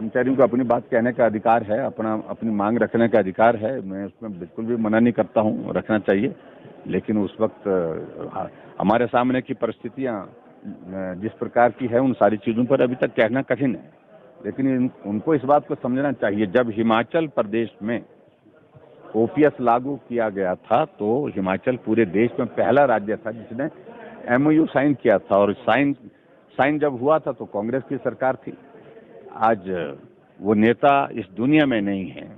कर्मचारियों को अपनी बात कहने का अधिकार है, अपनी मांग रखने का अधिकार है। मैं उसमें बिल्कुल भी मना नहीं करता हूँ, रखना चाहिए। लेकिन उस वक्त हमारे सामने की परिस्थितियाँ जिस प्रकार की है, उन सारी चीज़ों पर अभी तक कहना कठिन है। लेकिन उनको इस बात को समझना चाहिए, जब हिमाचल प्रदेश में ओपीएस लागू किया गया था तो हिमाचल पूरे देश में पहला राज्य था जिसने एमओयू साइन किया था, और साइन जब हुआ था तो कांग्रेस की सरकार थी। आज वो नेता इस दुनिया में नहीं है,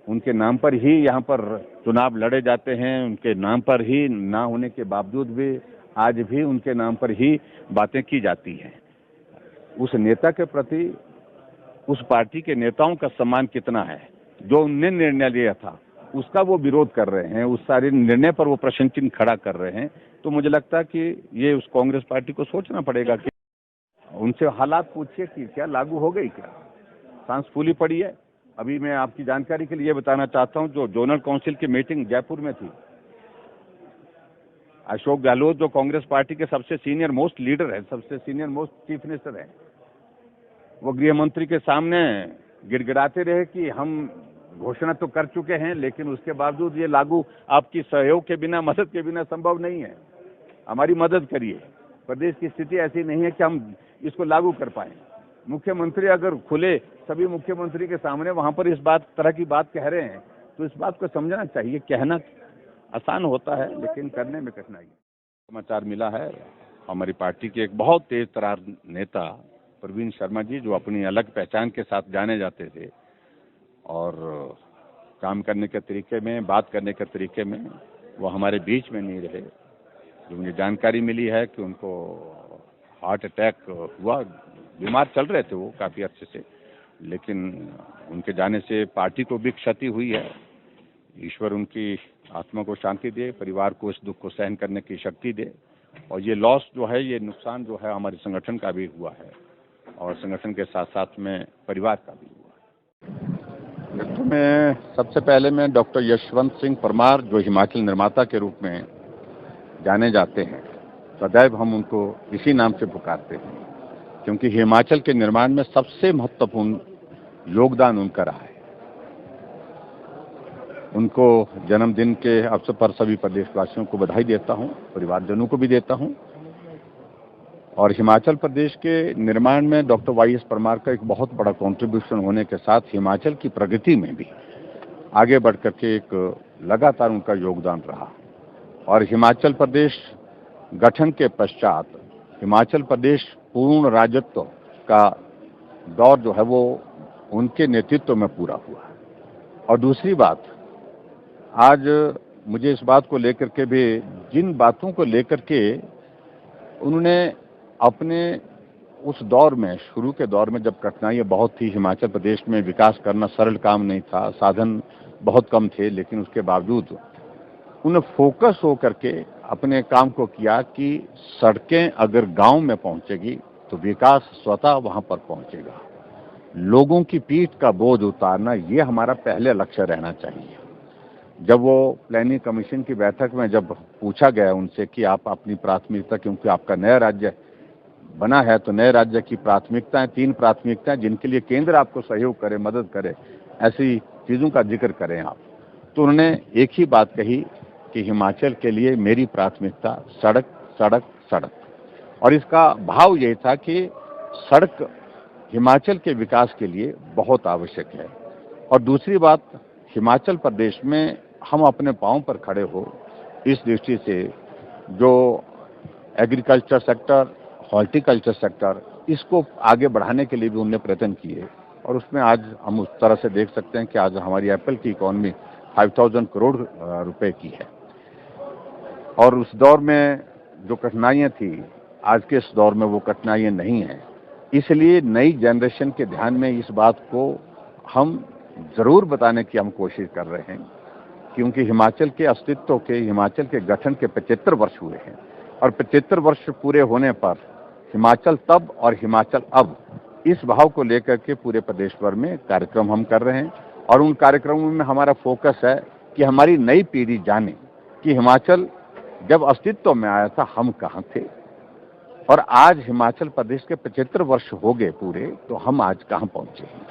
उनके नाम पर ही यहाँ पर चुनाव लड़े जाते हैं, उनके नाम पर ही ना होने के बावजूद भी आज भी उनके नाम पर ही बातें की जाती हैं। उस नेता के प्रति उस पार्टी के नेताओं का सम्मान कितना है? जो उनने निर्णय लिया था उसका वो विरोध कर रहे हैं, उस सारे निर्णय पर वो प्रश्न चिन्ह खड़ा कर रहे हैं। तो मुझे लगता है कि ये उस कांग्रेस पार्टी को सोचना पड़ेगा कि उनसे हालात पूछिए कि क्या लागू हो गई, क्या सांस फूली पड़ी है। अभी मैं आपकी जानकारी के लिए बताना चाहता हूं, जो जोनल काउंसिल की मीटिंग जयपुर में थी, अशोक गहलोत जो कांग्रेस पार्टी के सबसे सीनियर मोस्ट लीडर है, सबसे सीनियर मोस्ट चीफ मिनिस्टर है, वो गृह मंत्री के सामने गिड़गिड़ाते रहे कि हम घोषणा तो कर चुके हैं, लेकिन उसके बावजूद ये लागू आपकी सहयोग के बिना, मदद के बिना संभव नहीं है। हमारी मदद करिए। प्रदेश की स्थिति ऐसी नहीं है कि हम इसको लागू कर पाए। मुख्यमंत्री अगर खुले सभी मुख्यमंत्री के सामने वहां पर इस तरह की बात कह रहे हैं तो इस बात को समझना चाहिए। कहना आसान होता है लेकिन करने में कठिनाई है। समाचार मिला है हमारी पार्टी के एक बहुत तेज तर्रार नेता प्रवीण शर्मा जी, जो अपनी अलग पहचान के साथ जाने जाते थे और काम करने के तरीके में, बात करने के तरीके में वो हमारे बीच में नहीं रहे। जो मुझे जानकारी मिली है कि उनको हार्ट अटैक हुआ, बीमार चल रहे थे वो काफ़ी अर्से से, लेकिन उनके जाने से पार्टी को भी क्षति हुई है। ईश्वर उनकी आत्मा को शांति दे, परिवार को इस दुख को सहन करने की शक्ति दे। और ये लॉस जो है, ये नुकसान जो है हमारे संगठन का भी हुआ है और संगठन के साथ साथ में परिवार का भी हुआ है। तो मैं सबसे पहले मैं डॉक्टर यशवंत सिंह परमार, जो हिमाचल निर्माता के रूप में जाने जाते हैं, सदैव हम उनको इसी नाम से पुकारते हैं, क्योंकि हिमाचल के निर्माण में सबसे महत्वपूर्ण योगदान उनका रहा है। उनको जन्मदिन के अवसर पर सभी प्रदेशवासियों को बधाई देता हूं, परिवारजनों को भी देता हूं। और हिमाचल प्रदेश के निर्माण में डॉक्टर वाई.एस. परमार का एक बहुत बड़ा कंट्रीब्यूशन होने के साथ हिमाचल की प्रगति में भी आगे बढ़ करके एक लगातार उनका योगदान रहा। और हिमाचल प्रदेश गठन के पश्चात हिमाचल प्रदेश पूर्ण राज्यत्व का दौर जो है वो उनके नेतृत्व में पूरा हुआ। और दूसरी बात, आज मुझे इस बात को लेकर के भी, जिन बातों को लेकर के उन्होंने अपने उस दौर में, शुरू के दौर में जब कठिनाइयाँ बहुत थी, हिमाचल प्रदेश में विकास करना सरल काम नहीं था, साधन बहुत कम थे, लेकिन उसके बावजूद उन्हें फोकस हो करके अपने काम को किया कि सड़कें अगर गांव में पहुंचेगी तो विकास स्वतः वहां पर पहुंचेगा। लोगों की पीठ का बोझ उतारना, ये हमारा पहले लक्ष्य रहना चाहिए। जब वो प्लानिंग कमीशन की बैठक में जब पूछा गया उनसे कि आप अपनी प्राथमिकता, क्योंकि आपका नया राज्य बना है तो नए राज्य की प्राथमिकताएं, 3 प्राथमिकताएं जिनके लिए केंद्र आपको सहयोग करे, मदद करे, ऐसी चीजों का जिक्र करें आप। तो उन्होंने एक ही बात कही कि हिमाचल के लिए मेरी प्राथमिकता सड़क, सड़क, सड़क। और इसका भाव यही था कि सड़क हिमाचल के विकास के लिए बहुत आवश्यक है। और दूसरी बात, हिमाचल प्रदेश में हम अपने पांव पर खड़े हो, इस दृष्टि से जो एग्रीकल्चर सेक्टर, हॉर्टिकल्चर सेक्टर, इसको आगे बढ़ाने के लिए भी उन्होंने प्रयत्न किए। और उसमें आज हम उस तरह से देख सकते हैं कि आज हमारी एप्पल की इकॉनमी 5000 करोड़ रुपए की है। और उस दौर में जो कठिनाइयां थी, आज के इस दौर में वो कठिनाइयां नहीं हैं। इसलिए नई जनरेशन के ध्यान में इस बात को हम जरूर बताने की हम कोशिश कर रहे हैं, क्योंकि हिमाचल के अस्तित्व के, हिमाचल के गठन के 75 वर्ष हुए हैं। और 75 वर्ष पूरे होने पर हिमाचल तब और हिमाचल अब, इस भाव को लेकर के पूरे प्रदेश भर में कार्यक्रम हम कर रहे हैं। और उन कार्यक्रमों में हमारा फोकस है कि हमारी नई पीढ़ी जाने कि हिमाचल जब अस्तित्व में आया था हम कहाँ थे, और आज हिमाचल प्रदेश के 75 वर्ष हो गए पूरे, तो हम आज कहाँ पहुंचे हैं।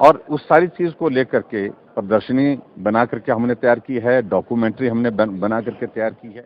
और उस सारी चीज को लेकर के प्रदर्शनी बना करके हमने तैयार की है, डॉक्यूमेंट्री हमने बना करके तैयार की है।